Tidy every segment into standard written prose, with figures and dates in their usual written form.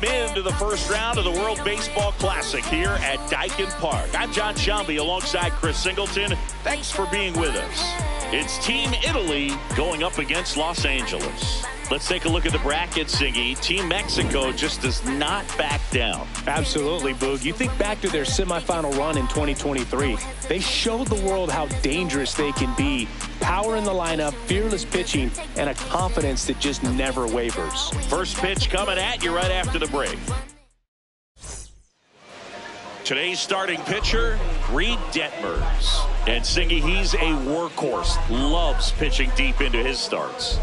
welcome into the first round of the World Baseball Classic here at Daikin Park. I'm John Shambi alongside Chris Singleton. Thanks for being with us. It's Team Italy going up against Los Angeles. Let's take a look at the bracket, Siggy. Team Mexico just does not back down. Absolutely, Boog. You think back to their semifinal run in 2023. They showed the world how dangerous they can be. Power in the lineup, fearless pitching, and a confidence that just never wavers. First pitch coming at you right after the break. Today's starting pitcher, Reed Detmers. And Siggy, he's a workhorse. Loves pitching deep into his starts.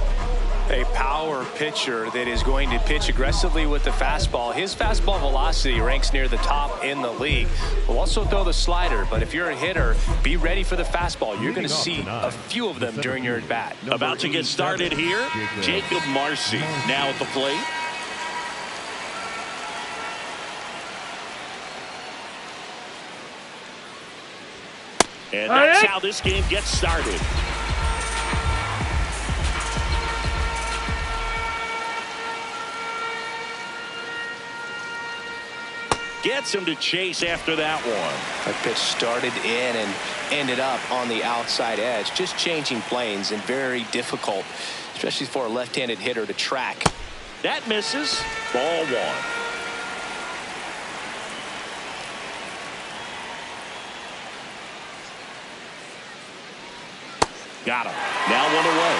A power pitcher that is going to pitch aggressively with the fastball. His fastball velocity ranks near the top in the league. Will also throw the slider, but if you're a hitter, be ready for the fastball. You're going to see a few of them during your at-bat. About to get started here, Jacob Marcy now at the plate. And that's how this game gets started. Gets him to chase after that one. A pitch started in and ended up on the outside edge. Just changing planes and very difficult, especially for a left-handed hitter to track. That misses. Ball one. Got him. Now one away.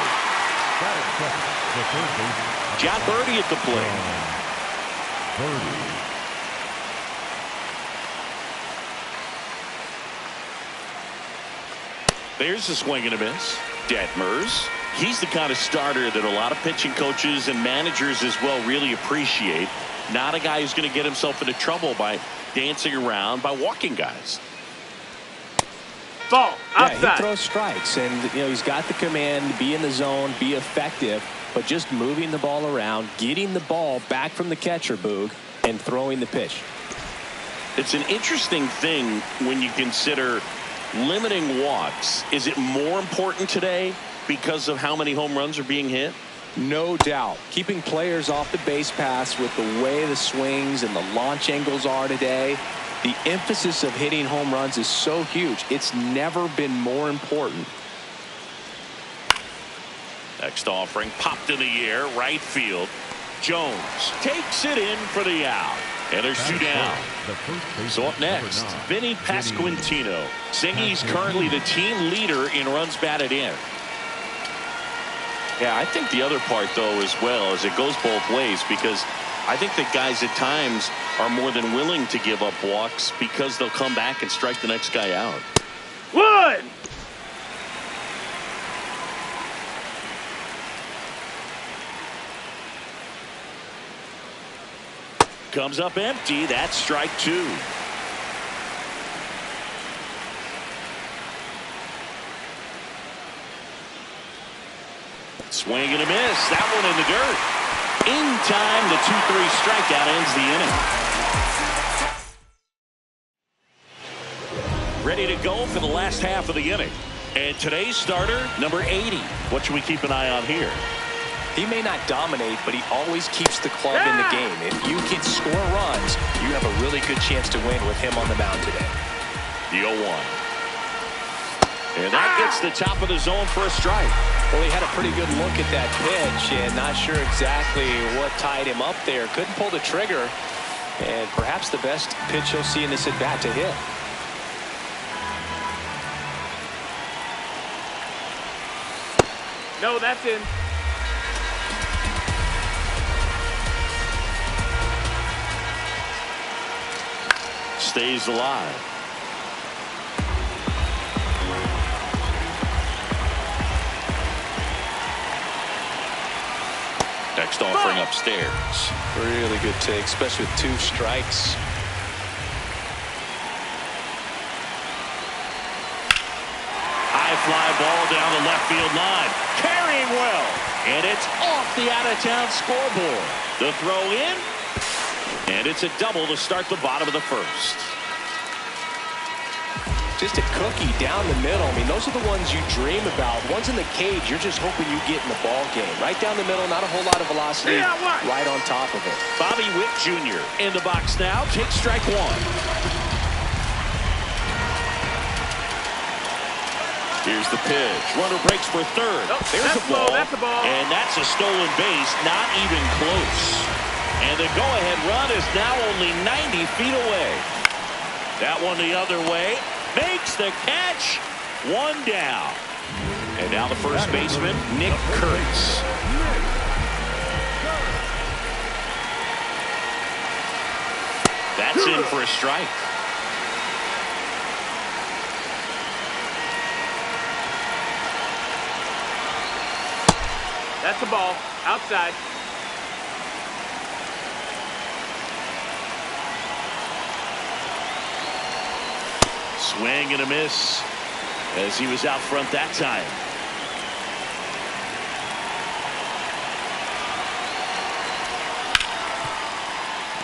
John Birdie at the plate. There's a swing and a miss. Detmers. He's the kind of starter that a lot of pitching coaches and managers as well really appreciate. Not a guy who's going to get himself into trouble by dancing around, by walking guys. Ball outside. Yeah, he throws strikes, and he's got the command to be in the zone, be effective, but just moving the ball around, getting the ball back from the catcher, Boog, and throwing the pitch. It's an interesting thing when you consider limiting walks. Is it more important today because of how many home runs are being hit? No doubt. Keeping players off the base paths with the way the swings and the launch angles are today. The emphasis of hitting home runs is so huge. It's never been more important. Next offering popped in the air, right field. Jones takes it in for the out. And there's two down. So up next, Vinny Pasquantino. Siggy's currently the team leader in runs batted in. Yeah, I think the other part, though, as well, is it goes both ways, because I think that guys at times are more than willing to give up walks because they'll come back and strike the next guy out. One. Comes up empty. That's strike two. Swing and a miss. That one in the dirt. In time, the 2-3 strikeout ends the inning. Ready to go for the last half of the inning. And today's starter, number 80. What should we keep an eye on here? He may not dominate, but he always keeps the club in the game. If you can score runs, you have a really good chance to win with him on the mound today. The 0-1. And that gets the top of the zone for a strike. Well, he had a pretty good look at that pitch and not sure exactly what tied him up there. Couldn't pull the trigger. And perhaps the best pitch he'll see in this at-bat to hit. No, that's in. Stays alive. Next offering upstairs. Really good take, especially with two strikes. High fly ball down the left field line. Carrying well. And it's off the out-of-town scoreboard. The throw in. And it's a double to start the bottom of the first. Just a cookie down the middle. I mean, those are the ones you dream about. Ones in the cage, you're just hoping you get in the ball game. Right down the middle, not a whole lot of velocity, right on top of it. Bobby Witt Jr. in the box now. Takes strike one. Here's the pitch. Runner breaks for third. There's a ball. That's a ball. And that's a stolen base. Not even close. And the go-ahead run is now only 90 feet away. That one the other way. Makes the catch. One down. And now the first baseman, Nick Kurtz. That's in for a strike. That's a ball. Outside. Swing and a miss as he was out front that time.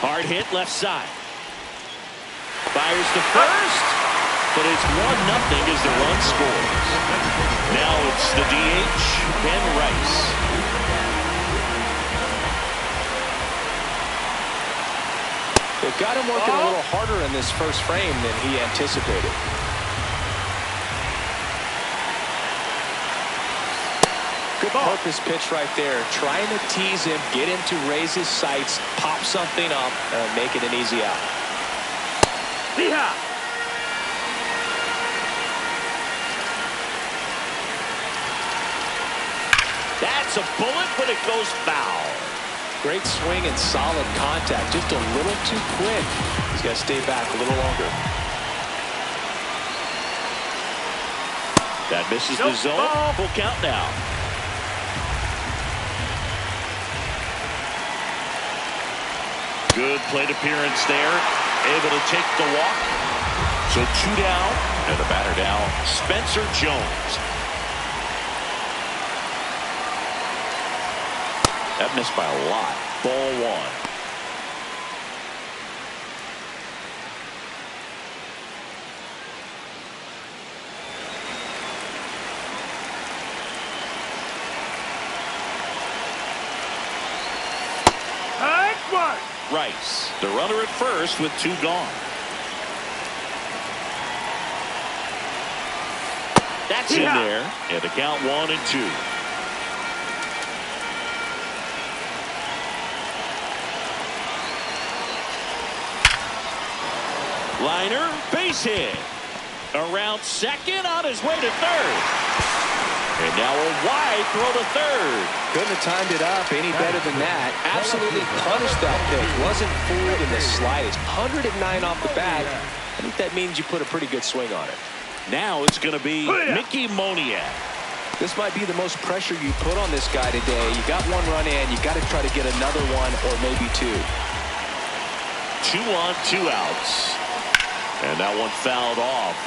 Hard hit left side. Fires to first, but it's 1-0 as the run scores. Now it's the DH, Ben Rice. They've got him working a little harder in this first frame than he anticipated. Good purpose pitch right there. Trying to tease him, get him to raise his sights, pop something up, make it an easy out. Yeah. That's a bullet, but it goes foul. Great swing and solid contact. Just a little too quick. He's got to stay back a little longer. That misses the zone. Full count now. Good plate appearance there. Able to take the walk. So 2 down. And the batter now, Spencer Jones. That missed by a lot. Ball one. Rice, the runner at first with 2 gone. That's in there. And the count 1-2. Liner, base hit. Around second, on his way to third. And now a wide throw to third. Couldn't have timed it up any better than that. Absolutely punished that pitch. Wasn't fooled in the slightest. 109 off the bat. I think that means you put a pretty good swing on it. Now it's going to be Mickey Moniak. This might be the most pressure you put on this guy today. You got 1 run in. You got to try to get another 1 or maybe 2. 2 on, 2 outs. And that one fouled off.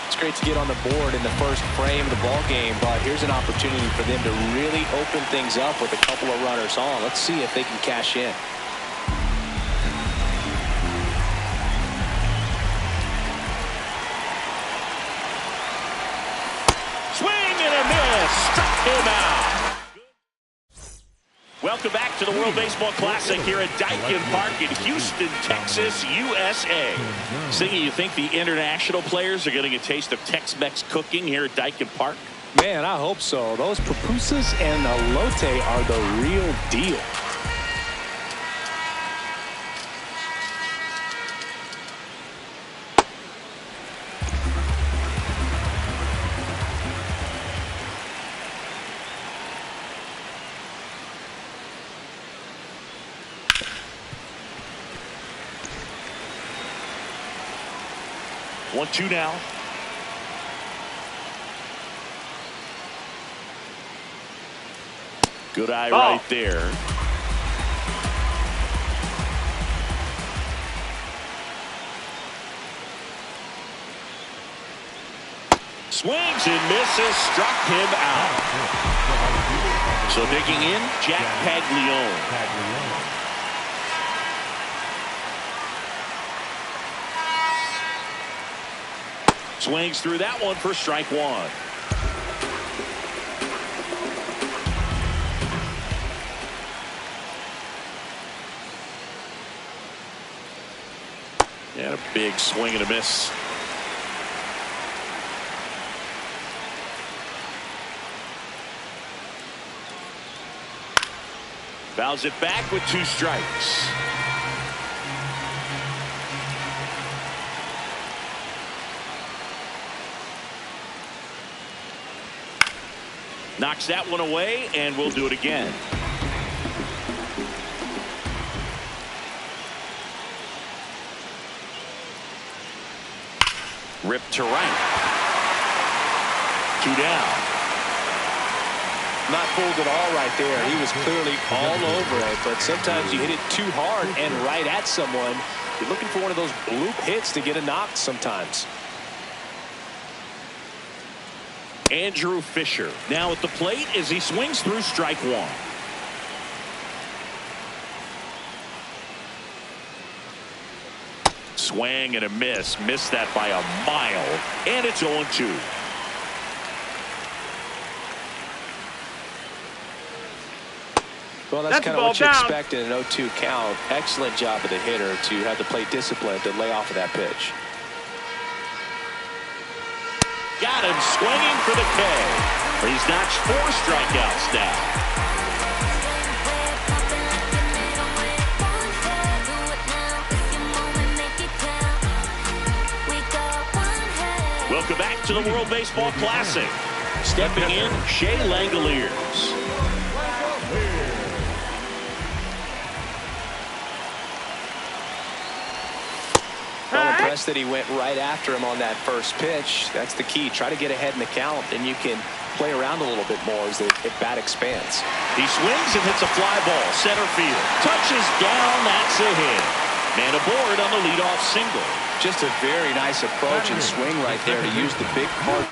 It's great to get on the board in the first frame of the ball game, but here's an opportunity for them to really open things up with a couple of runners on. Let's see if they can cash in. Swing and a miss. Struck him out. Welcome back to the World Baseball Classic here at Daikin Park in Houston, Texas, USA. Singy, you think the international players are getting a taste of Tex-Mex cooking here at Daikin Park? Man, I hope so. Those pupusas and elote are the real deal. One, 2 now. Good eye right there. Swings and misses, struck him out. So digging in, Jack Paglione. Swings through that one for strike one. And a big swing and a miss. Fouls it back with 2 strikes. Knocks that one away, and we'll do it again. Ripped to right. 2 down. Not fooled at all right there. He was clearly all over it, but sometimes you hit it too hard and right at someone. You're looking for one of those bloop hits to get a knock sometimes. Andrew Fisher now at the plate as he swings through strike one. Swing and a miss. Missed that by a mile. And it's 0-2. Well, that's kind of what you expect in an 0-2 count. Excellent job of the hitter to have the plate discipline to lay off of that pitch. Got him swinging for the K. He's notched 4 strikeouts now. Welcome back to the World Baseball Classic. Stepping in, Shea Langoliers. Well, impressed that he went right after him on that first pitch. That's the key. Try to get ahead in the count, and you can play around a little bit more as the at-bat expands. He swings and hits a fly ball. Center field. Touches down. That's a hit. Man aboard on the leadoff single. Just a very nice approach and swing right there to use the big part.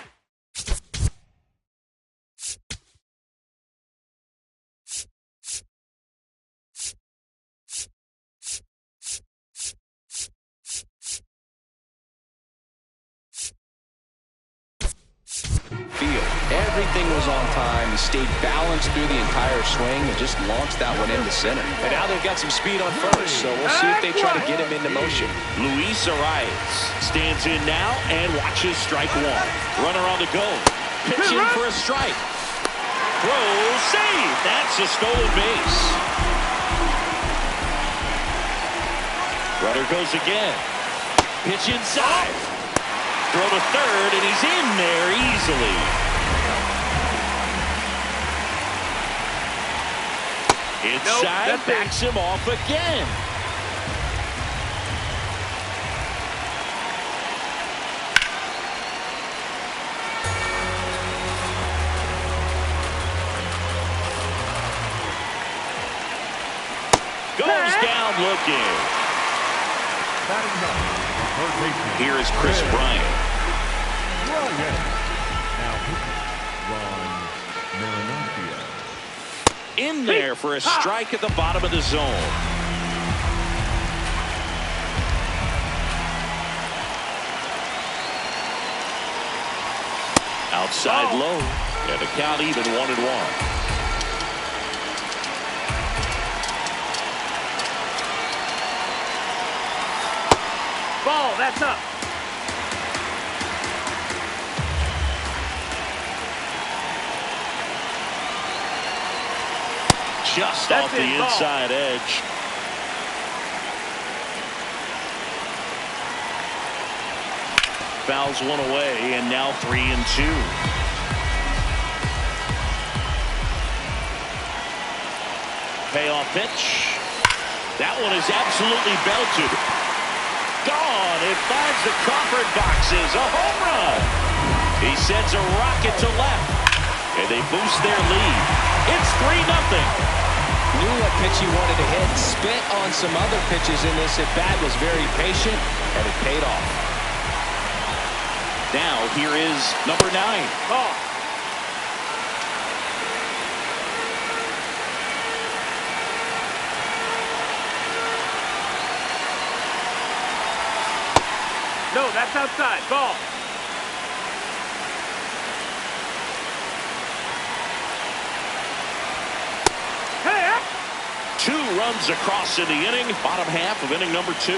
Everything was on time. He stayed balanced through the entire swing and just launched that one into center. And now they've got some speed on first, so we'll see if they try to get him into motion. Luis Arias stands in now and watches strike one. Runner on the go. Pitching for a strike. Throw, save. That's a stolen base. Runner goes again. Pitch inside. Throw to third, and he's in there easily. Inside, backs him off again. Goes down looking. Here is Chris Bryant. In there for a strike at the bottom of the zone. Outside low. And the count even 1-1. Ball, that's up. Just off the inside edge. Fouls one away, and now 3-2. Payoff pitch. That one is absolutely belted. Gone. It finds the Crawford boxes. A home run. He sends a rocket to left, and they boost their lead. It's 3-0. Knew what pitch he wanted to hit. Spit on some other pitches in this at-bat. Was very patient, and it paid off. Now here is number 9. Ball. No, that's outside. Ball. runs across in the inning. Bottom half of inning number 2.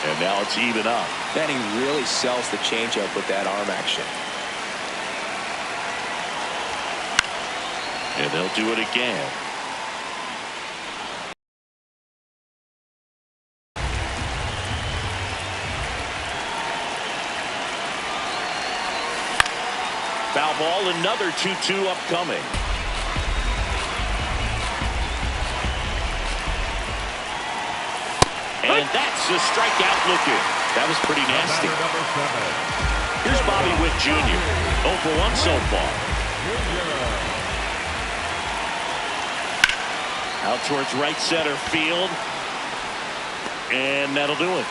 And now it's even up. Then he really sells the changeup with that arm action. And they'll do it again. Foul ball, another 2-2 upcoming. And that's a strikeout looking. That was pretty nasty. Here's Bobby Witt Jr. 0 for 1 so far. Out towards right center field. And that'll do it.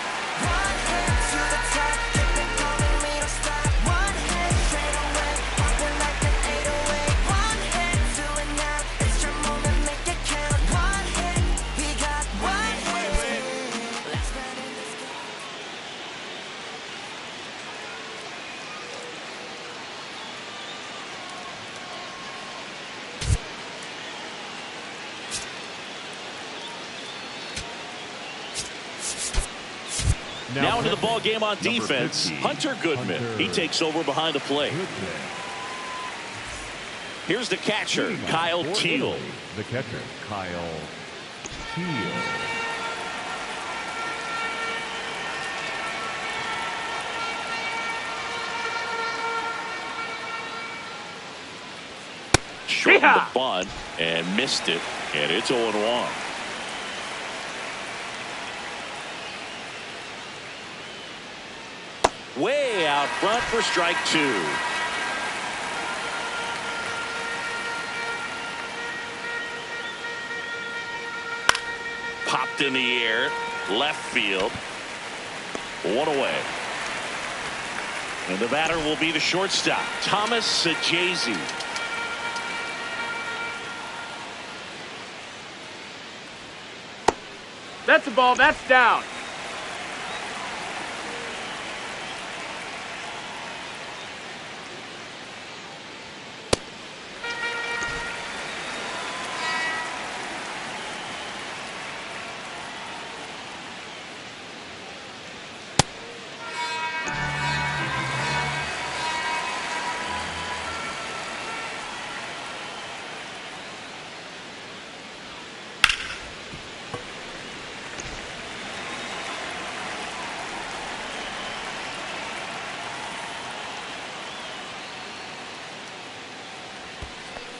Now into the ball game on defense, Hunter Goodman. He takes over behind the plate. Here's the catcher, Kyle Teal. The catcher, Kyle Teal. Shortened the bunt and missed it, and it's 0-1. Way out front for strike 2. Popped in the air, left field. 1 away. And the batter will be the shortstop, Thomas Sajazi. That's a ball. That's down.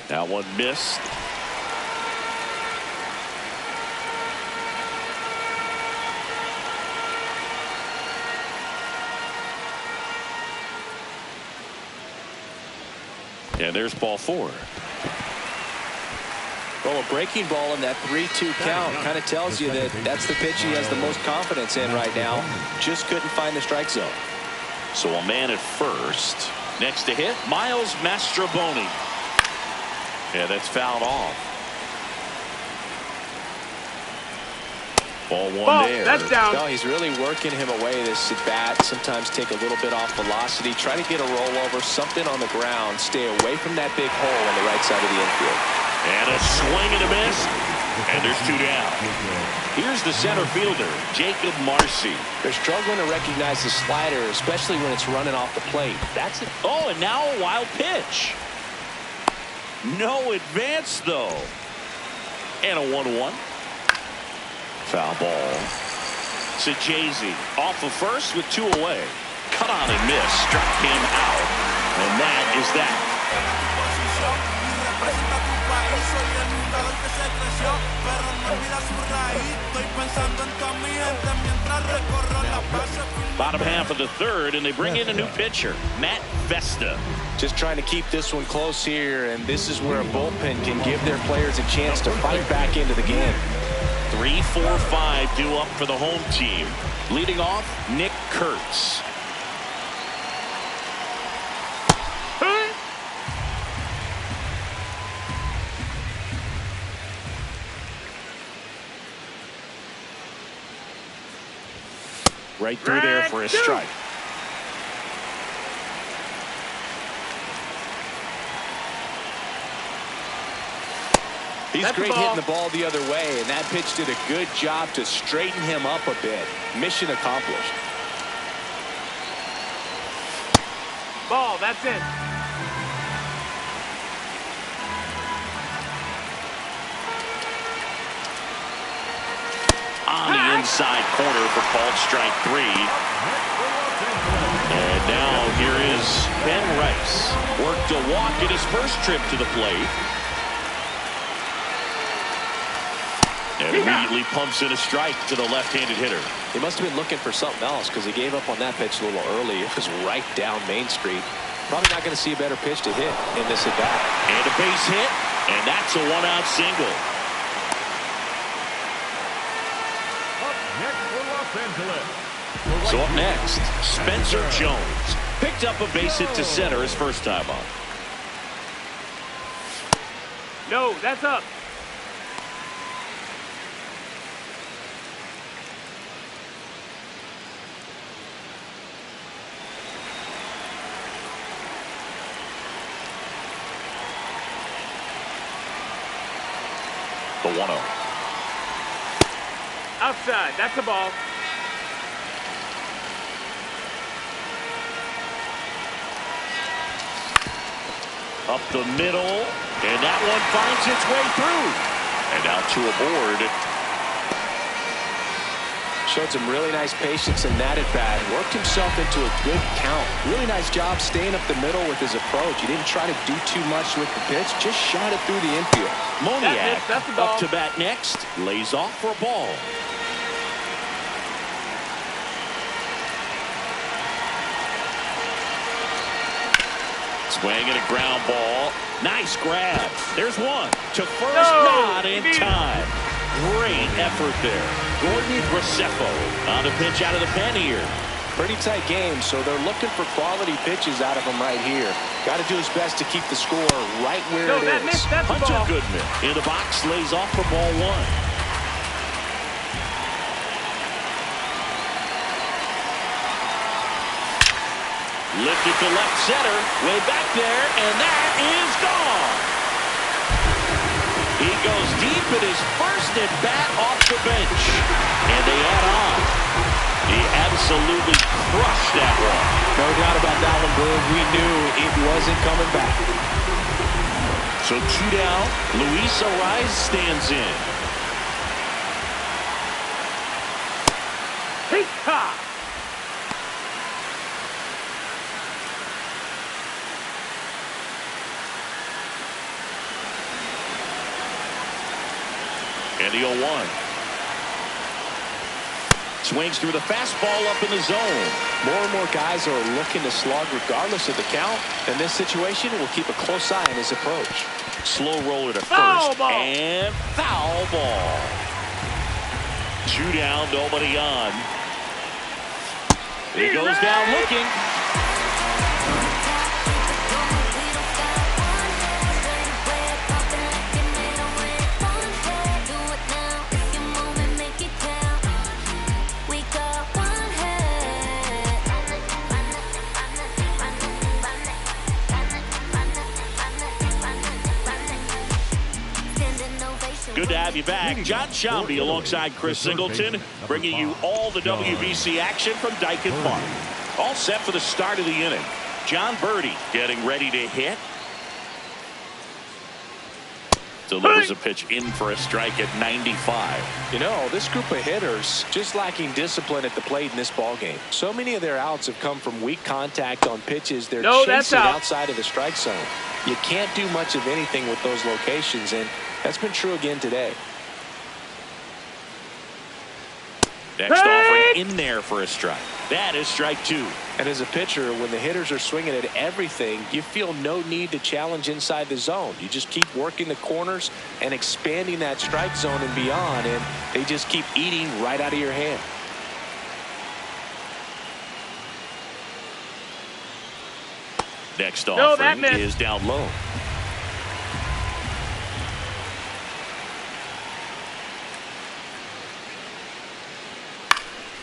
That one missed. And there's ball 4. Well, a breaking ball in that 3-2 count kind of tells you that that's the pitch he has the most confidence in right now. Just couldn't find the strike zone. So a man at first. Next to hit, Miles Mastrobuoni. Yeah, that's fouled off. Ball 1 there. That's down. No, he's really working him away this at bat. Sometimes take a little bit off velocity. Try to get a rollover, something on the ground. Stay away from that big hole on the right side of the infield. And a swing and a miss. And there's 2 down. Here's the center fielder, Jacob Marcy. They're struggling to recognize the slider, especially when it's running off the plate. That's it. Oh, and now a wild pitch. No advance, though. And a 1-1. Foul ball. Sajazi off of first with 2 away. Cut on and miss. Struck him out. And that is that. Bottom half of the 3rd, and they bring in a new pitcher, Matt Vesta. Just trying to keep this one close here, and this is where a bullpen can give their players a chance to fight back into the game. 3, 4, 5 due up for the home team. Leading off, Nick Kurtz. Right through there for a strike. He's That's great the ball. hitting the ball the other way, and that pitch did a good job to straighten him up a bit. Mission accomplished. Ball, that's it. On the inside corner for called strike 3. And now here is Ben Rice. Worked a walk in his first trip to the plate. And immediately pumps in a strike to the left-handed hitter. He must have been looking for something else because he gave up on that pitch a little early. It was right down Main Street. Probably not going to see a better pitch to hit in this at-bat. And a base hit, and that's a one-out single. So up next, Spencer Jones. Picked up a base hit to center his first time up. No, that's up. The 1-0. Outside, that's the ball. Up the middle, and that one finds its way through. And out to a board. Showed some really nice patience in that at-bat. Worked himself into a good count. Really nice job staying up the middle with his approach. He didn't try to do too much with the pitch. Just shot it through the infield. Moniak That's the ball. up to bat next. Lays off for a ball. Swing and a ground ball. Nice grab. There's one. To first, not in time. Great effort there. Gordon Graceffo on the pitch out of the pen here. Pretty tight game, so they're looking for quality pitches out of him right here. Got to do his best to keep the score right where No, it that is. missed. That's the Hunter ball. Goodman in the box, lays off for ball 1. Lifted to left center, way back there, and that is gone. He goes deep in his first at bat off the bench, and they add on. He absolutely crushed that one. No doubt about that one, Boog. We knew it wasn't coming back. So 2 down, Luis Arraez stands in. Peacock. And the 0-1. Swings through the fastball up in the zone. More and more guys are looking to slug regardless of the count. In this situation, we'll keep a close eye on his approach. Slow roller to Foul first. ball. And foul ball. 2 down, nobody on. He goes down looking. Good to have you back. John Shambi alongside Chris Singleton, bringing you all the WBC action from Dyken Park. All set for the start of the inning. John Birdie getting ready to hit. Delivers a pitch in for a strike at 95. You know, this group of hitters just lacking discipline at the plate in this ballgame. So many of their outs have come from weak contact on pitches they're That's chasing out. outside of the strike zone. You can't do much of anything with those locations, and that's been true again today. Next offering in there for a strike. That is strike 2. And as a pitcher, when the hitters are swinging at everything, you feel no need to challenge inside the zone. You just keep working the corners and expanding that strike zone and beyond, and they just keep eating right out of your hand. Next No, that offering missed. is down low.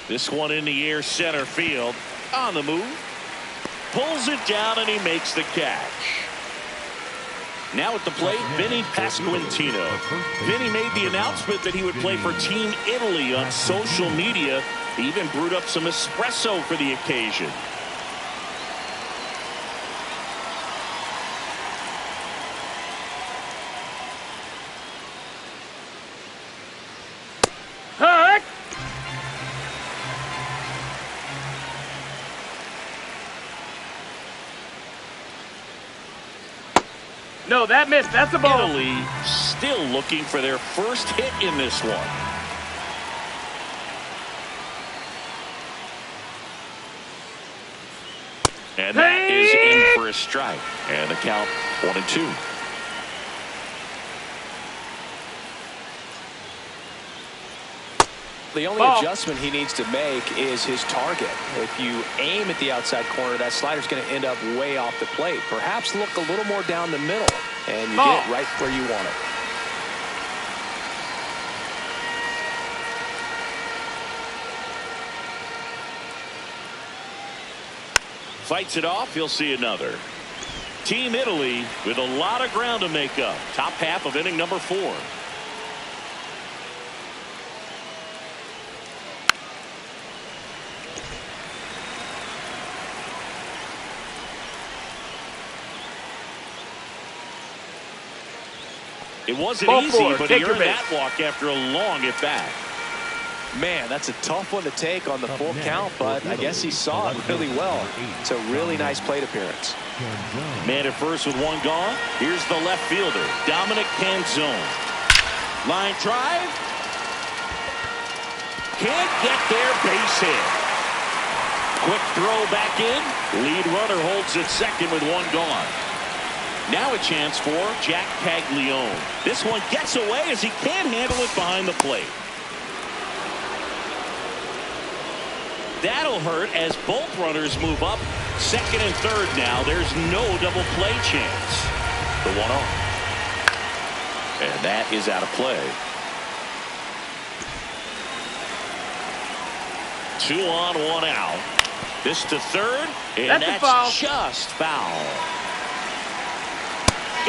This one in the air, center field. On the move. Pulls it down, and he makes the catch. Now at the plate, Vinny Pasquantino. Vinny made the announcement that he would play for Team Italy on social media. He even brewed up some espresso for the occasion. Hut! No, that missed. That's a ball. Italy still looking for their first hit in this one. And that is in for a strike. And the count 1-2. The only adjustment he needs to make is his target. If you aim at the outside corner, that slider's going to end up way off the plate. Perhaps look a little more down the middle, and you get it right where you want it. Fights it off. He'll see another. Team Italy with a lot of ground to make up. Top half of inning number 4. It wasn't easy, but he earned that walk after a long at-bat. Man, that's a tough one to take on the full count, but I guess he saw it really well. It's a really nice plate appearance. Man at first with one gone. Here's the left fielder, Dominic Canzone. Line drive. Can't get there, base hit. Quick throw back in. Lead runner holds at second with one gone. Now a chance for Jack Caglione. This one gets away as he can't handle it behind the plate. That'll hurt as both runners move up. Second and third now. There's no double play chance. The 1-0. And that is out of play. 2 on, 1 out. This to third. And that's just foul.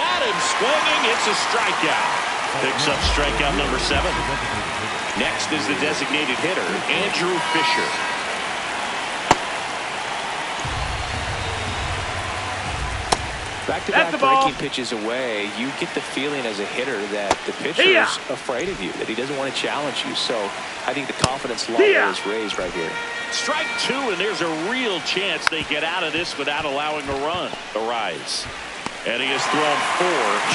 Got him swinging. It's a strikeout. Picks up strikeout number 7. Next is the designated hitter, Andrew Fisher. Back-to-back breaking pitches away, you get the feeling as a hitter that the pitcher is afraid of you, that he doesn't want to challenge you. So I think the confidence level is raised right here. Strike 2, and there's a real chance they get out of this without allowing a run arise. And he has thrown 4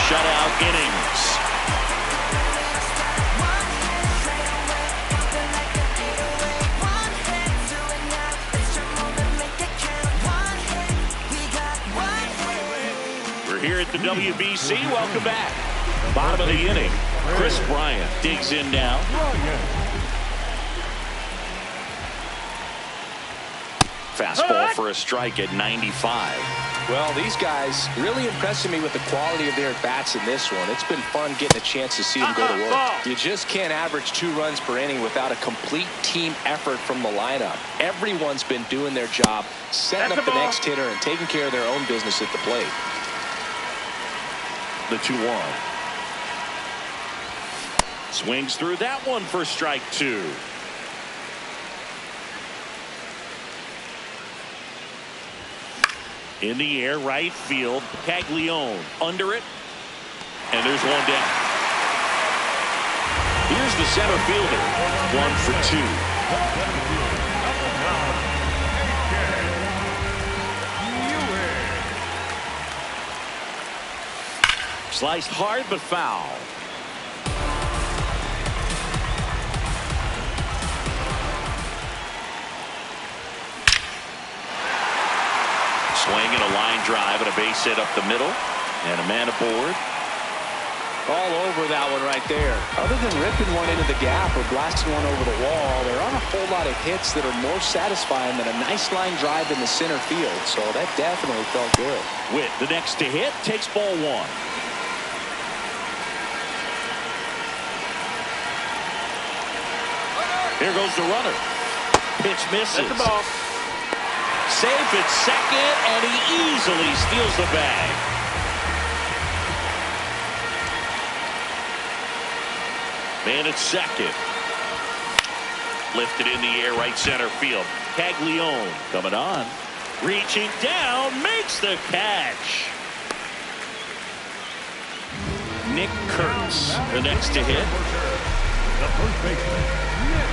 shutout innings. Here at the WBC. Welcome back. Bottom of the inning. Chris Bryant digs in now. Fastball for a strike at 95. Well, these guys really impressing me with the quality of their at-bats in this one. It's been fun getting a chance to see them go to work. You just can't average 2 runs per inning without a complete team effort from the lineup. Everyone's been doing their job, setting up the next hitter and taking care of their own business at the plate. The 2-1. Swings through that one for strike 2. In the air, right field. Caglione under it. And there's one down. Here's the center fielder. 1 for 2. Sliced hard but foul. Swing and a line drive and a base hit up the middle. And a man aboard. All over that one right there. Other than ripping one into the gap or blasting one over the wall, there aren't a whole lot of hits that are more satisfying than a nice line drive in the center field. So that definitely felt good. Witt, the next to hit, takes ball 1. Here goes the runner. Pitch misses. That's the ball. Safe at second, and he easily steals the bag. And it's second. Lifted in the air, right center field. Caglione coming on. Reaching down, makes the catch. Nick Kurtz, the next to hit. The first baseman, Nick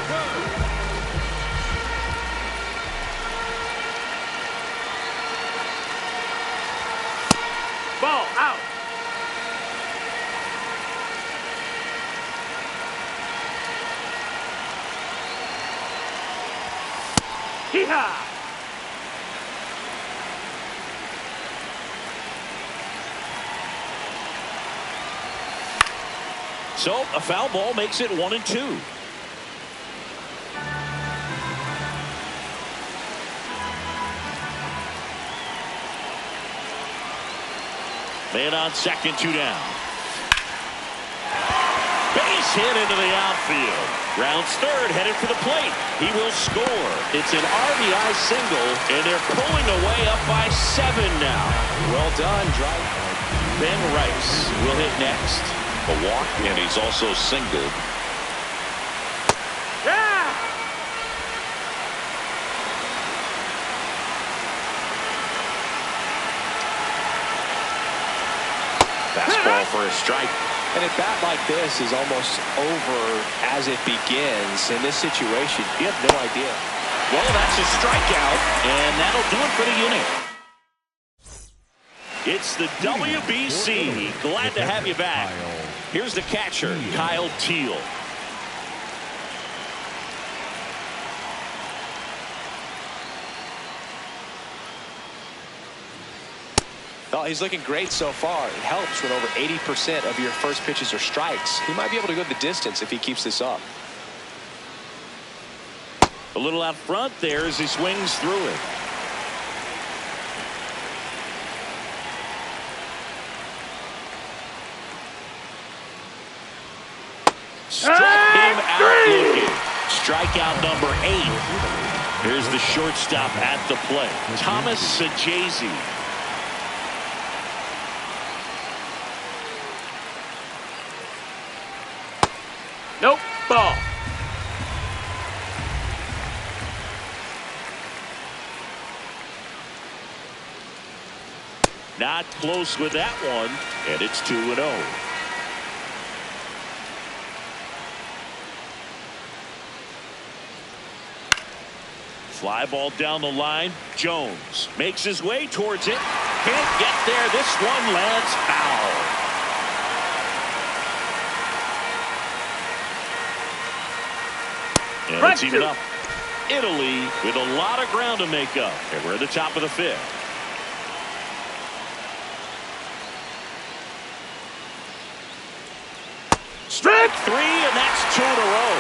Kurtz. Ball out. Hee-haw. So a foul ball makes it 1-2. Man on second, 2 down. Base hit into the outfield. Rounds third, headed for the plate. He will score. It's an RBI single, and they're pulling away up by 7 now. Well done, drive. Ben Rice will hit next. A walk, and he's also singled. Yeah. Fastball for a strike. And a bat like this is almost over as it begins. In this situation, you have no idea. Well, that's a strikeout, and that'll do it for the inning. It's the WBC. Glad to have you back. Here's the catcher, Kyle Teal. Well, he's looking great so far. It helps when over 80% of your first pitches are strikes. He might be able to go the distance if he keeps this up. A little out front there as he swings through it. Struck him out looking. Strikeout number 8. Here's the shortstop at the plate, Thomas Sajazi. Nope. Ball. Not close with that one, and it's 2-0. Fly ball down the line. Jones makes his way towards it. Can't get there. This one lands foul. And it's even up. Italy with a lot of ground to make up. And we're at the top of the 5th. Strike 3, and that's 2 in a row.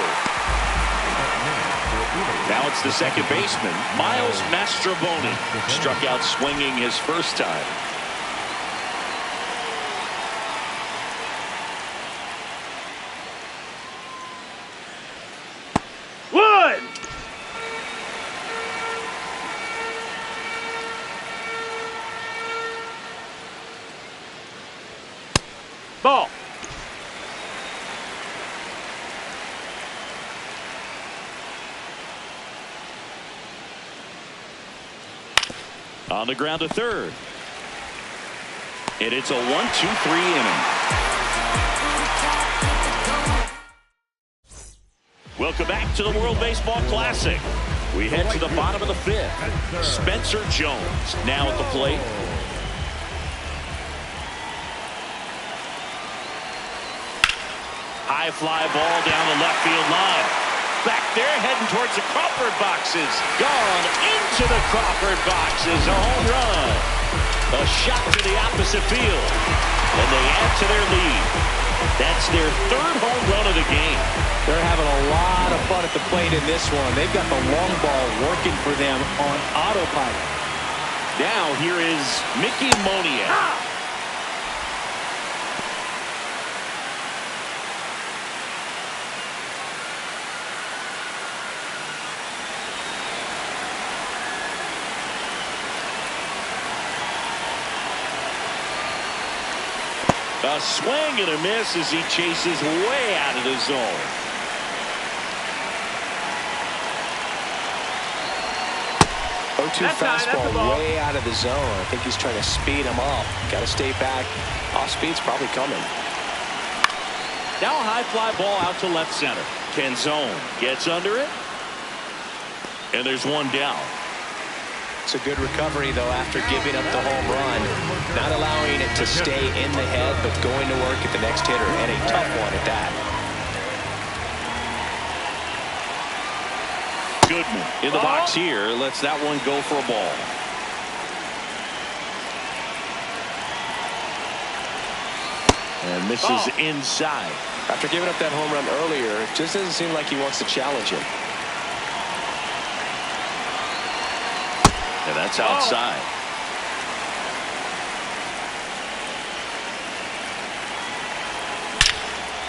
Now it's the second baseman, Miles Mastrobuoni. Struck out swinging his first time. One. Ball. On the ground to third. And it's a 1-2-3 inning. Welcome back to the World Baseball Classic. We head to the bottom of the 5th. Spencer Jones now at the plate. High fly ball down the left field line. Back there heading towards the Crawford boxes. Gone into the Crawford boxes. A home run. A shot to the opposite field. And they add to their lead. That's their 3rd home run of the game. They're having a lot of fun at the plate in this one. They've got the long ball working for them on autopilot. Now here is Mickey Moniak. A swing and a miss as he chases way out of the zone. Fastball way out of the zone. I think he's trying to speed him up. Got to stay back. Off speed's probably coming. Now a high fly ball out to left center. Canzone gets under it. And there's one down. It's a good recovery, though, after giving up the home run. Not allowing it to stay in the head, but going to work at the next hitter. And a tough one at that. Goodman in the box here. Lets that one go for a ball. And misses inside. After giving up that home run earlier, it just doesn't seem like he wants to challenge him. And that's outside.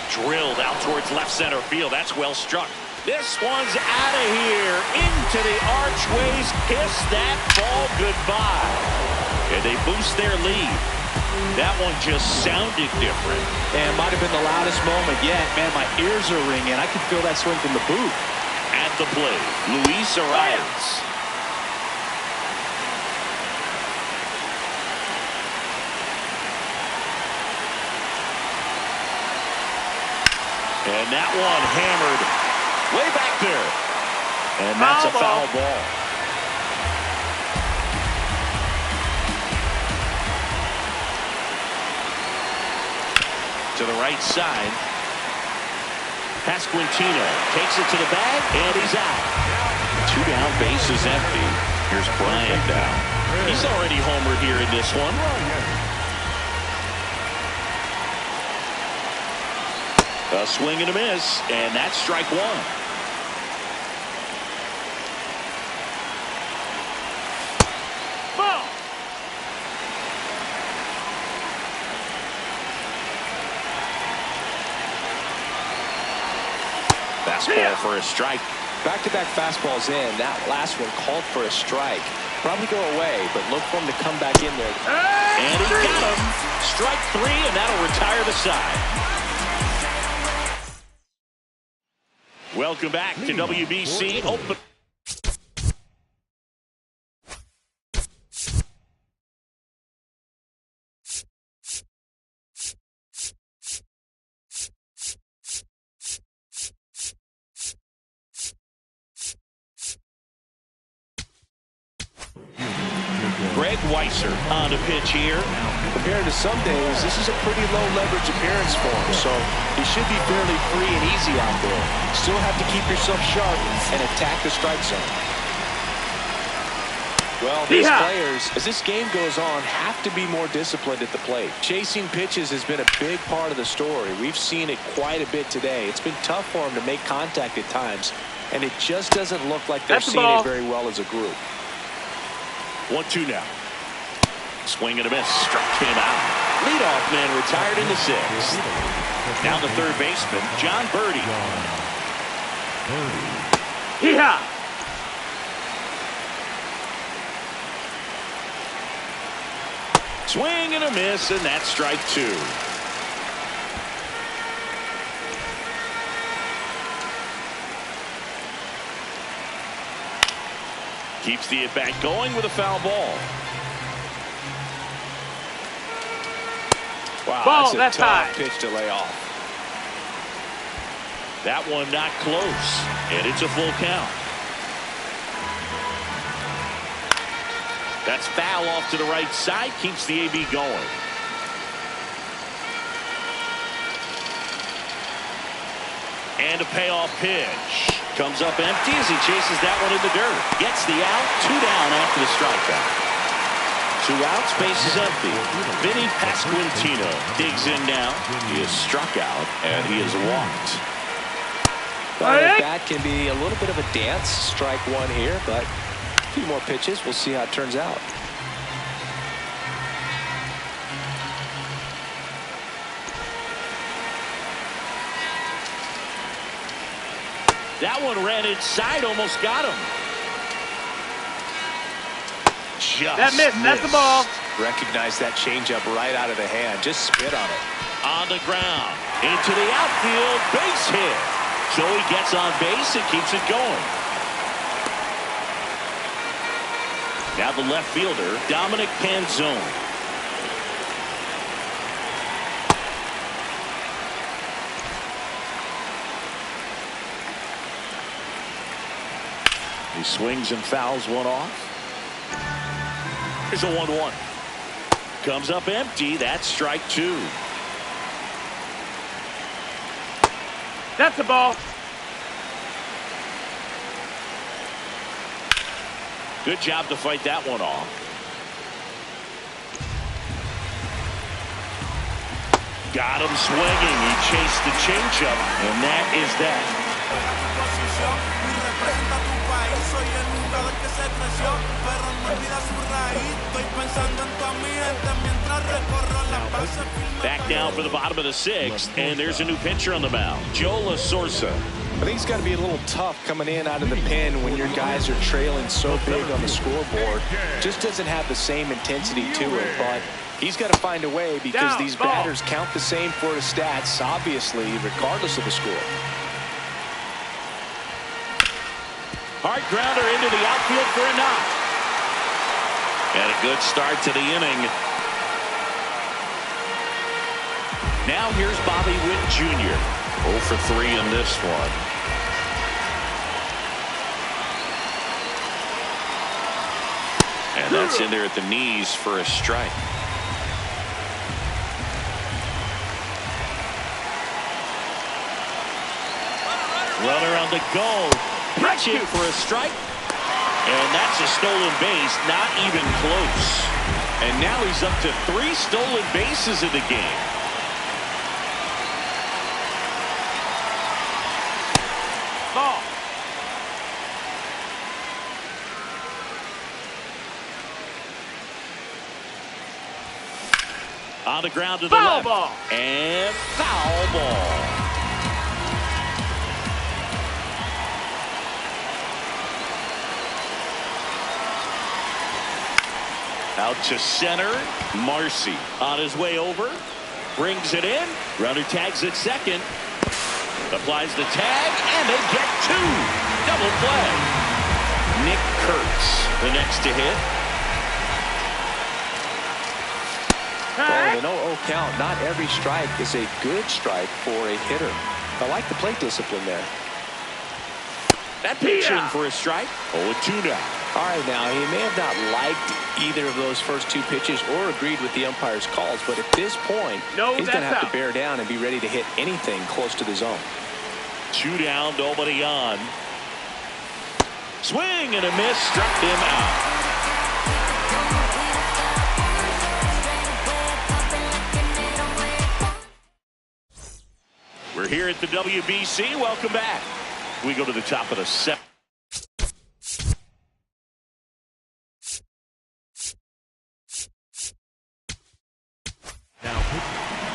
Drilled out towards left center field. That's well struck. This one's out of here. Into the archways. Kiss that ball goodbye. And they boost their lead. That one just sounded different. And might have been the loudest moment yet. Man, my ears are ringing. I can feel that swing from the booth. At the plate, Luis Arias. And that one hammered way back there. And that's a foul ball. To the right side. Pasquantino takes it to the bag, and he's out. 2 down, bases empty. Here's Bryant down. He's already homered here in this one. A swing and a miss, and that's strike one. Ball. Fastball for a strike. Back-to-back fastballs in. That last one called for a strike. Probably go away, but look for him to come back in there. And he got him. Strike 3, and that'll retire the side. Welcome back to WBC Open. Greg Weiser on the pitch here. Compared to some days, this is a pretty low leverage appearance for him, so he should be fairly free and easy out there. Still have to keep yourself sharp and attack the strike zone. Well, these players, as this game goes on, have to be more disciplined at the plate. Chasing pitches has been a big part of the story. We've seen it quite a bit today. It's been tough for them to make contact at times, and it just doesn't look like they're seeing it very well as a group. 1-2 now. Swing and a miss. Struck him out. Leadoff man retired in the 6th. Now the third baseman, John Birdie. Hee-haw. Swing and a miss, and that's strike 2. Keeps the at-bat going with a foul ball. Wow, that's a tough pitch to lay off. That one not close, and it's a full count. That's foul off to the right side, keeps the AB going. And a payoff pitch. Comes up empty as he chases that one in the dirt. Gets the out, 2 down after the strikeout. 2 outs, base is empty. Vinny Pasquantino digs in now. He is struck out, and he is walked. That can be a little bit of a dance. Strike 1 here, but a few more pitches. We'll see how it turns out. That one ran inside, almost got him. That missed. That's the ball. Recognize that changeup right out of the hand. Just spit on it. On the ground. Into the outfield. Base hit. So he gets on base and keeps it going. Now the left fielder, Dominic Panzone. He swings and fouls one off. Here's a 1-1. Comes up empty. That's strike 2. That's a ball. Good job to fight that one off. Got him swinging. He chased the changeup, and that is that. Back down for the bottom of the 6th, and there's a new pitcher on the mound, Joe La Sorsa. I think it's got to be a little tough coming in out of the pen when your guys are trailing so big on the scoreboard. Just doesn't have the same intensity to it, but he's got to find a way because these batters count the same for his stats, obviously, regardless of the score. Hard grounder into the outfield for a knock. And a good start to the inning. Now here's Bobby Witt Jr. 0 for 3 in this one. And that's in there at the knees for a strike. Runner on the go. Pitching for a strike. And that's a stolen base. Not even close. And now he's up to 3 stolen bases in the game. Ball. On the ground to the Foul left. ball. And foul ball. Out to center. Marcy on his way over. Brings it in. Runner tags at second. Applies the tag. And they get 2. Double play. Nick Kurtz the next to hit. Well, an 0-0 count. Not every strike is a good strike for a hitter. I like the plate discipline there. That pitch in for a strike. 0-2 now. All right, now, he may have not liked either of those first 2 pitches or agreed with the umpire's calls, but at this point, he's going to have to bear down and be ready to hit anything close to the zone. 2 down, nobody on. Swing and a miss, struck him out. We're here at the WBC. Welcome back. We go to the top of the 7th.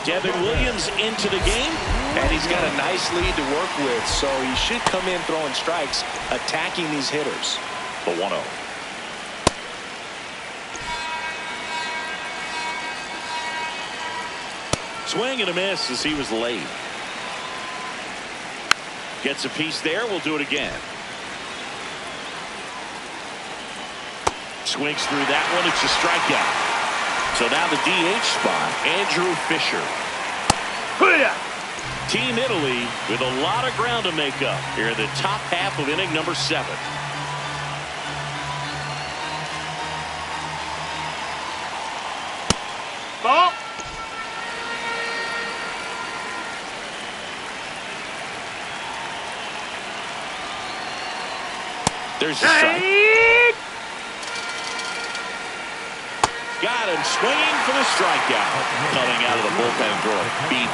Devin Williams into the game. And he's got a nice lead to work with, so he should come in throwing strikes, attacking these hitters. The 1-0. Swing and a miss as he was late. Gets a piece there. We'll do it again. Swings through that one. It's a strikeout. So now the DH spot, Andrew Fisher. Team Italy with a lot of ground to make up here in the top half of inning number 7. Ball. There's a strike. Got him swinging for the strikeout. Coming out of the bullpen throwing beat.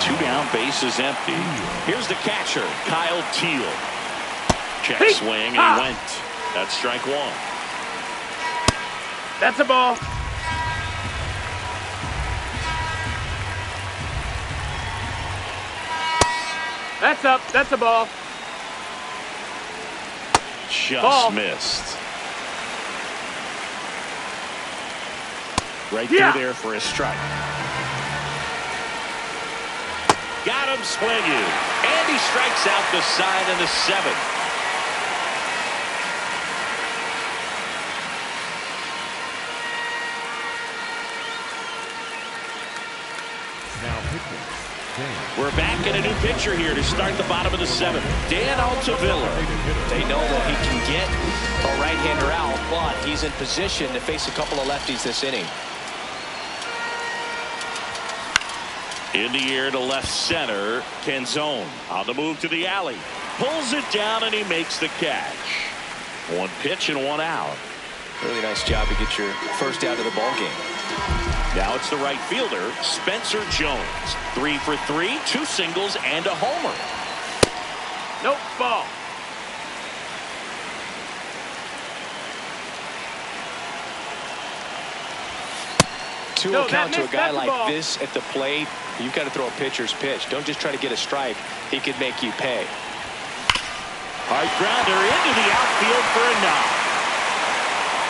2 down, bases empty. Here's the catcher, Kyle Teal. Check swing, and he went. That's strike 1. That's a ball. That's up. That's a ball. Just missed. Right through there for a strike. got him swinging. And he strikes out the side of the 7th. Now pitching. We're back in a new pitcher here to start the bottom of the 7th. Dan Altavilla. They know that he can get a right-hander out, but he's in position to face a couple of lefties this inning. In the air to left center, Canzone on the move to the alley. Pulls it down and he makes the catch. One pitch and one out. Really nice job to get your first out of the ball game. Now it's the right fielder, Spencer Jones. 3 for 3, 2 singles and a homer. Nope, ball. Two count to a guy like this at the plate. You've got to throw a pitcher's pitch. Don't just try to get a strike. He could make you pay. Hard grounder into the outfield for a knock.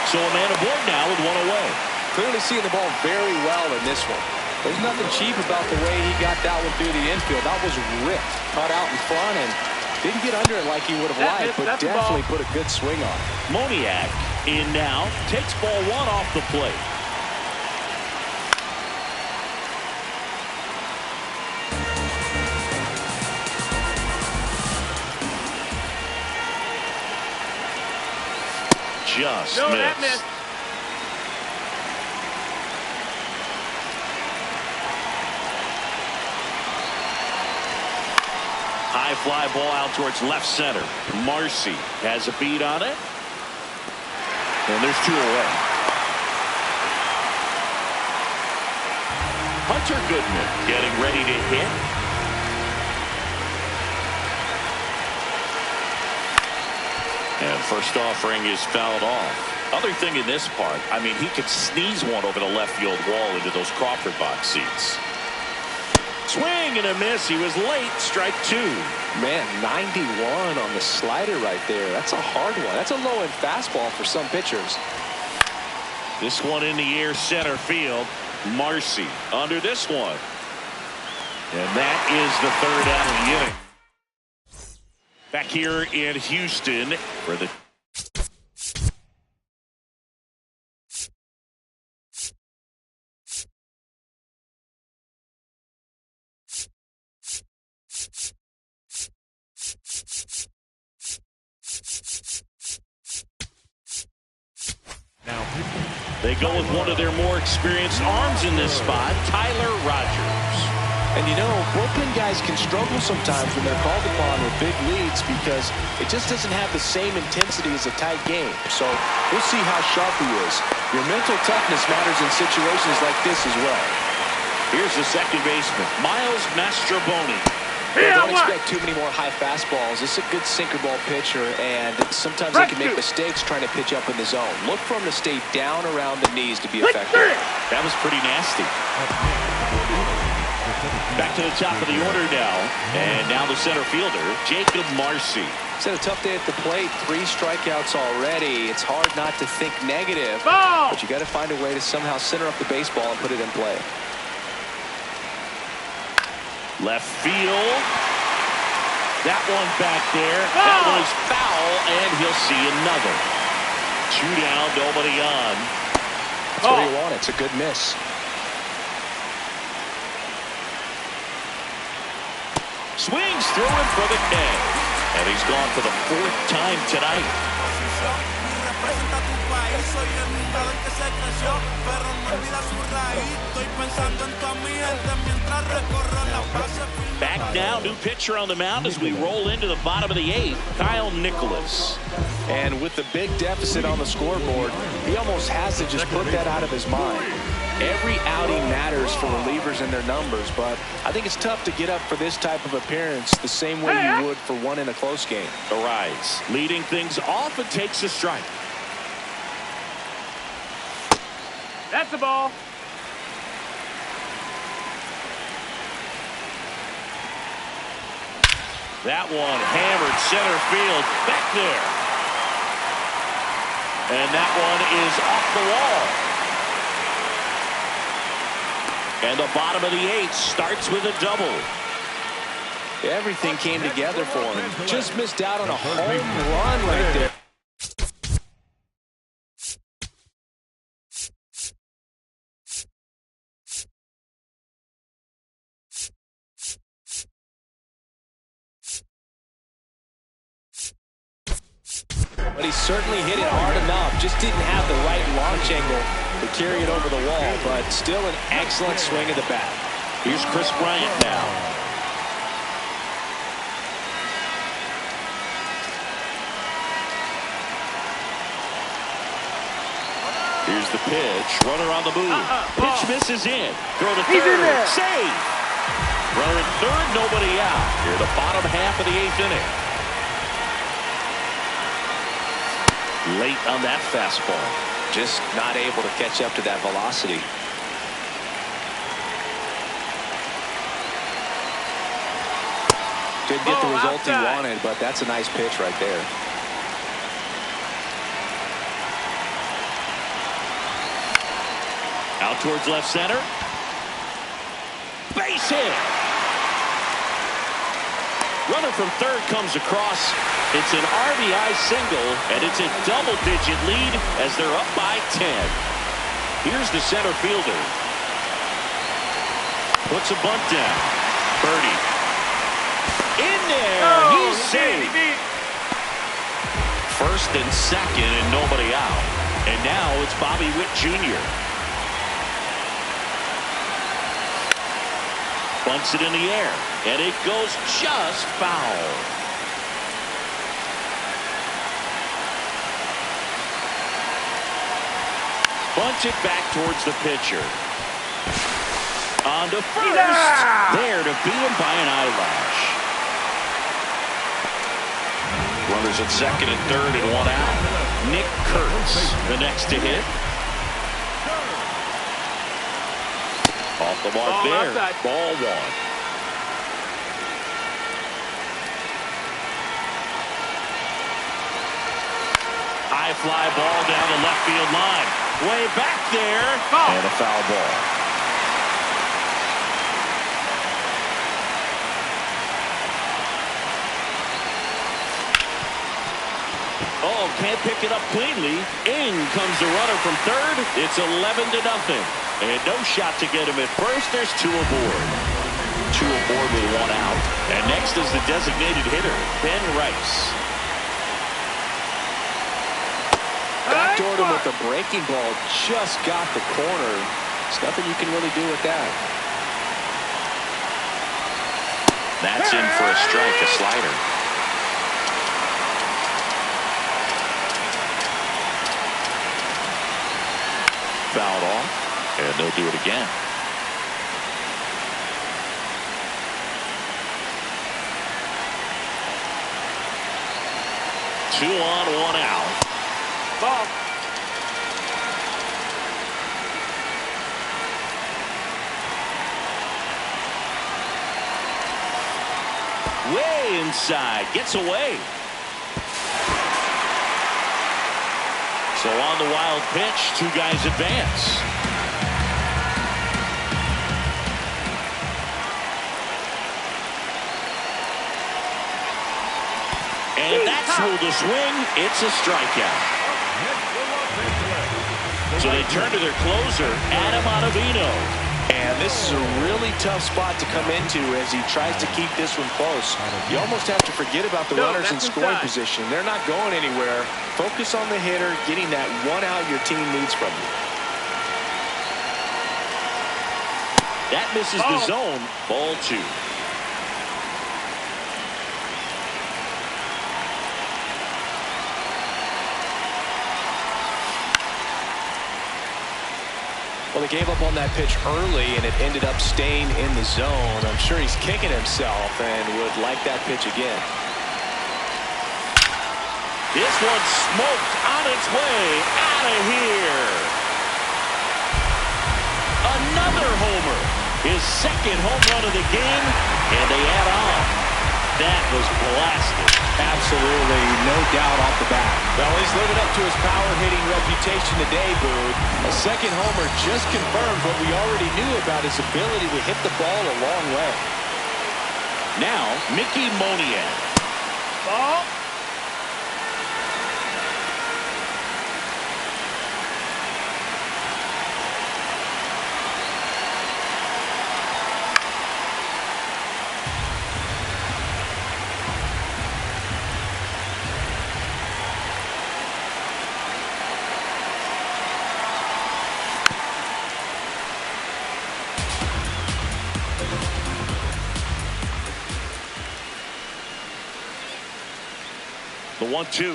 So a man aboard now with one away. Clearly seeing the ball very well in this one. There's nothing cheap about the way he got that one through the infield. That was ripped, cut out in front, and didn't get under it like he would have liked, but definitely put a good swing on. Moniak in now, takes ball 1 off the plate. Just missed. High fly ball out towards left center. Marcy has a beat on it. And there's 2 away. Hunter Goodman getting ready to hit. And first offering is fouled off. Other thing in this part, I mean, he could sneeze one over the left field wall into those Crawford box seats. Swing and a miss. He was late. Strike 2. Man, 91 on the slider right there. That's a hard one. That's a low-end fastball for some pitchers. This one in the air center field. Marcy under this one. And that is the 3rd out of the inning. Back here in Houston for the They go with one of their more experienced arms in this spot, Tyler Rogers. And you know, bullpen guys can struggle sometimes when they're called upon with big leads because it just doesn't have the same intensity as a tight game. So we'll see how sharp he is. Your mental toughness matters in situations like this as well. Here's the second baseman, Miles Mastrobuoni. Don't expect too many more high fastballs. This is a good sinker ball pitcher, and sometimes they can make mistakes trying to pitch up in the zone. Look for him to stay down around the knees to be effective. That was pretty nasty. Back to the top of the order now, and now the center fielder, Jacob Marcy. He's had a tough day at the plate. 3 strikeouts already. It's hard not to think negative, Ball! but you got to find a way to somehow center up the baseball and put it in play. Left field. That one back there. That was foul, and he'll see another. 2 down, nobody on. That's what you want. It's a good miss. Swings through him for the K. And he's gone for the 4th time tonight. Back now, new pitcher on the mound as we roll into the bottom of the 8th, Kyle Nicholas. And with the big deficit on the scoreboard, he almost has to just put that out of his mind. Every outing matters for relievers and their numbers, but I think it's tough to get up for this type of appearance the same way you would for one in a close game. Arise, leading things off and takes a strike. That's the ball. That one hammered center field back there. And that one is off the wall. And the bottom of the 8th starts with a double. Everything came together for him. Just missed out on a home run right there. But he certainly hit it hard enough. Just didn't have the right launch angle to carry it over the wall, but still an excellent swing of the bat. Here's Chris Bryant now. Here's the pitch. Runner on the move. Pitch misses in. Throw to third. Save. Runner at third. Nobody out. Here the bottom half of the 8th inning. Late on that fastball. Just not able to catch up to that velocity. Didn't get the result he wanted, but that's a nice pitch right there. Out towards left center. Base hit. Runner from third comes across. It's an RBI single, and it's a double-digit lead as they're up by 10. Here's the center fielder. Puts a bunt down. Birdie. In there. He's safe. First and second, and nobody out. And now it's Bobby Witt Jr. Bunts it in the air, and it goes just foul. Bunch it back towards the pitcher. On to first. There to beat him by an eyelash. Runners at second and third and one out. Nick Kurtz, the next to hit. Off the mark there. Ball one. High fly ball down the left field line. Way back there. And a foul ball. Oh, can't pick it up cleanly. In comes the runner from third. It's 11-0. And no shot to get him at first. There's two aboard. Two aboard with one out. And next is the designated hitter, Ben Rice. Backdoored him with a breaking ball. Just got the corner. There's nothing you can really do with that. That's in for a strike, a slider. Fouled off, and they'll do it again. Two on, one out. Ball. Way inside, gets away. So on the wild pitch, two guys advance. And that's through the swing. It's a strikeout. So they turn to their closer, Adam Ottavino. And this is a really tough spot to come into as he tries to keep this one close. You almost have to forget about the runners in scoring position. They're not going anywhere. Focus on the hitter, getting that one out your team needs from you. That misses the zone. Ball two. Well, they gave up on that pitch early, and it ended up staying in the zone. I'm sure he's kicking himself and would like that pitch again. This one's smoked on its way out of here. Another homer. His second home run of the game, and they add on. That was blasted. Absolutely, no doubt off the bat. Well, he's living up to his power-hitting reputation today, Boog. A second homer just confirms what we already knew about his ability to hit the ball a long way. Now, Mickey Moniak. Ball. The 1-2.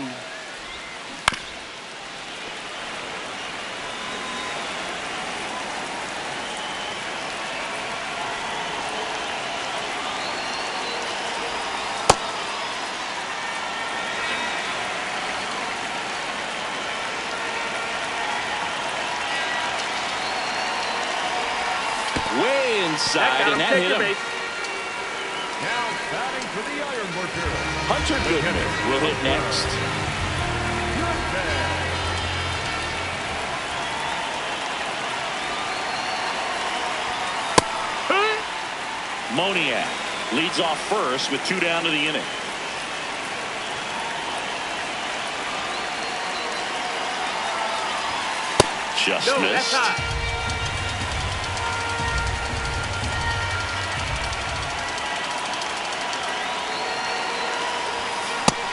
Way inside, and that hit him. Now batting for the iron worker, Hunter Goodman will hit next. Moniak leads off first with 2 down to the inning. Just No, missed. that's high.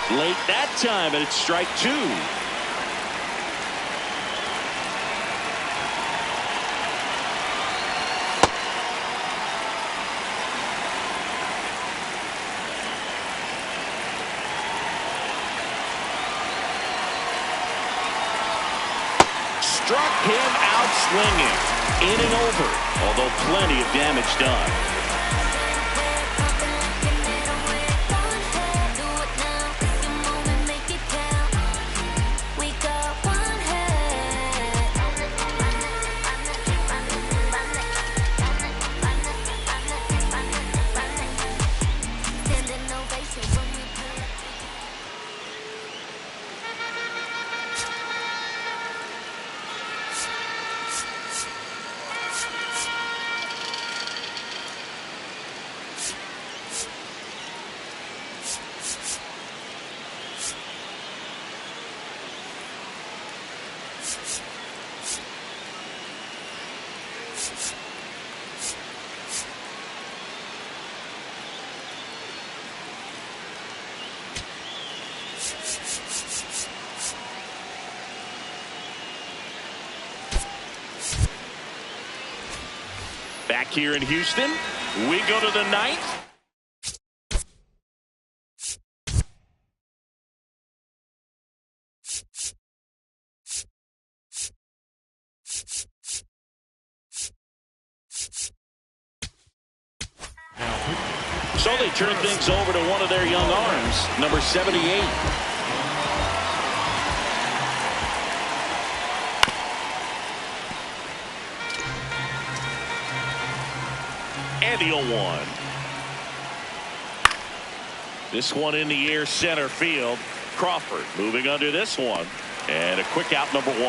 Late that time, and it's strike 2. Struck him out swinging. In and over, although plenty of damage done. Back here in Houston, we go to the 9th. So they turn things over to one of their young arms, number 78. And the 0-1. This one in the air, center field. Crawford moving under this one. And a quick out, number 1.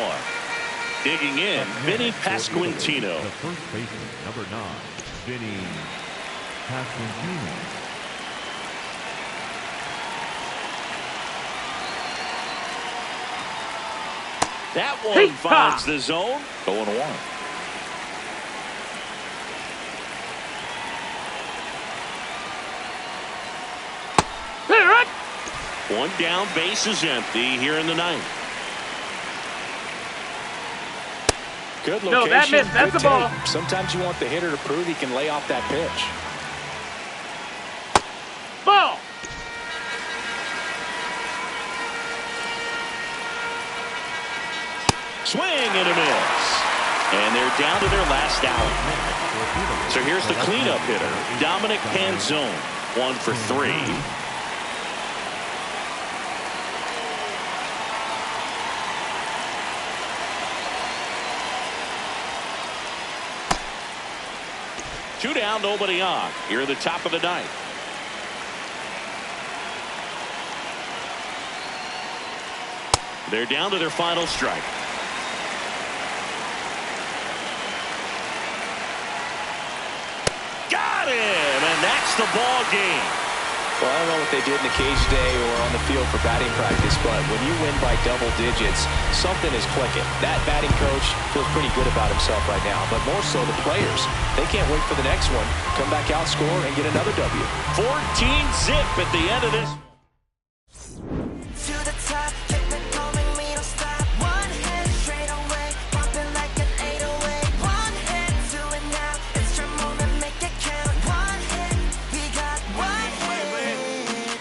Digging in, Vinny Pasquantino. The first baseman, number 9, Vinny Pasquantino. That one finds the zone. 0-1. One down, base is empty here in the 9th. Good location. No, that missed. That's good the ball. take. Sometimes you want the hitter to prove he can lay off that pitch. Ball. Swing and a miss. And they're down to their last out. So here's the cleanup hitter, Dominic Panzone. 1 for 3. Two down, nobody on. Here at the top of the 9th. They're down to their final strike. Got him, and that's the ball game. Well, I don't know what they did in the cage day or on the field for batting practice, but when you win by double digits, something is clicking. That batting coach feels pretty good about himself right now, but more so the players. They can't wait for the next one, come back out, score, and get another W. 14-zip at the end of this. To the top, keep it going, we don't stop. One hand straight away, bumping like an 808. One hand to it now, it's your moment, make it count. One hand, we got one hand.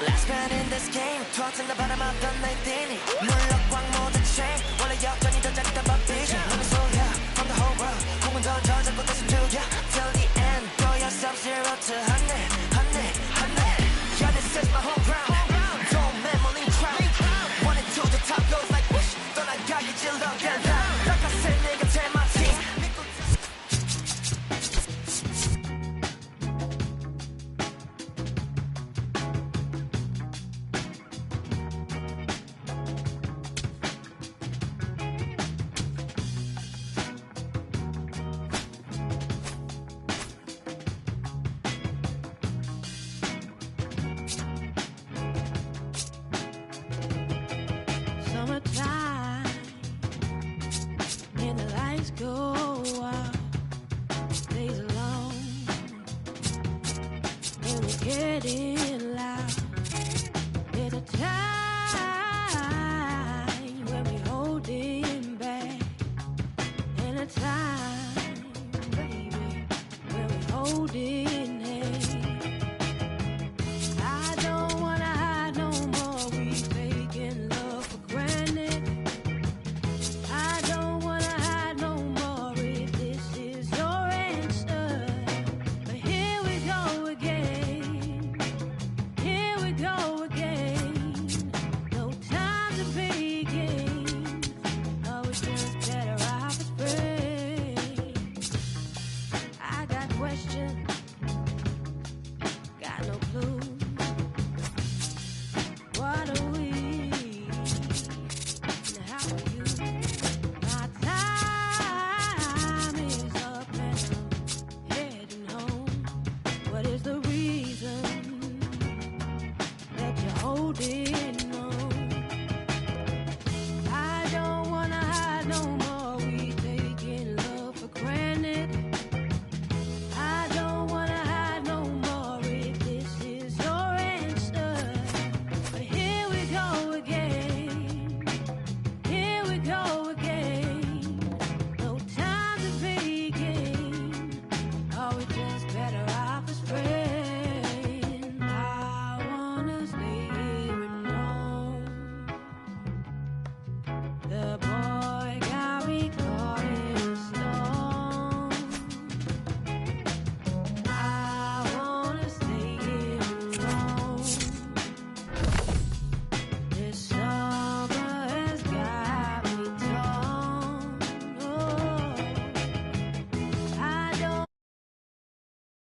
Last man in this game, towards the bottom of the night inning. 물럭광 모든 chain, 원래 여전히 더 작다 but vision. 너는 소야, from the whole world. 공은 더 잡고 다시 두야, till the end. Throw yourself 0 to 100, 100, 100. Yeah, this is my home ground. Summertime, and the lights go out, days are long, and we're getting loud. There's a time when we holding back, and a time, baby, when we holding hands. I don't wanna hide no more, we taking love for granted. I don't wanna hide no more if this is your answer. But here we go again. Here we go again. No time to begin. Oh, it's just better off as friends. I got questions, got no clue. What are we? And how are you? My time is up and I'm heading home. What is the reason that you're holding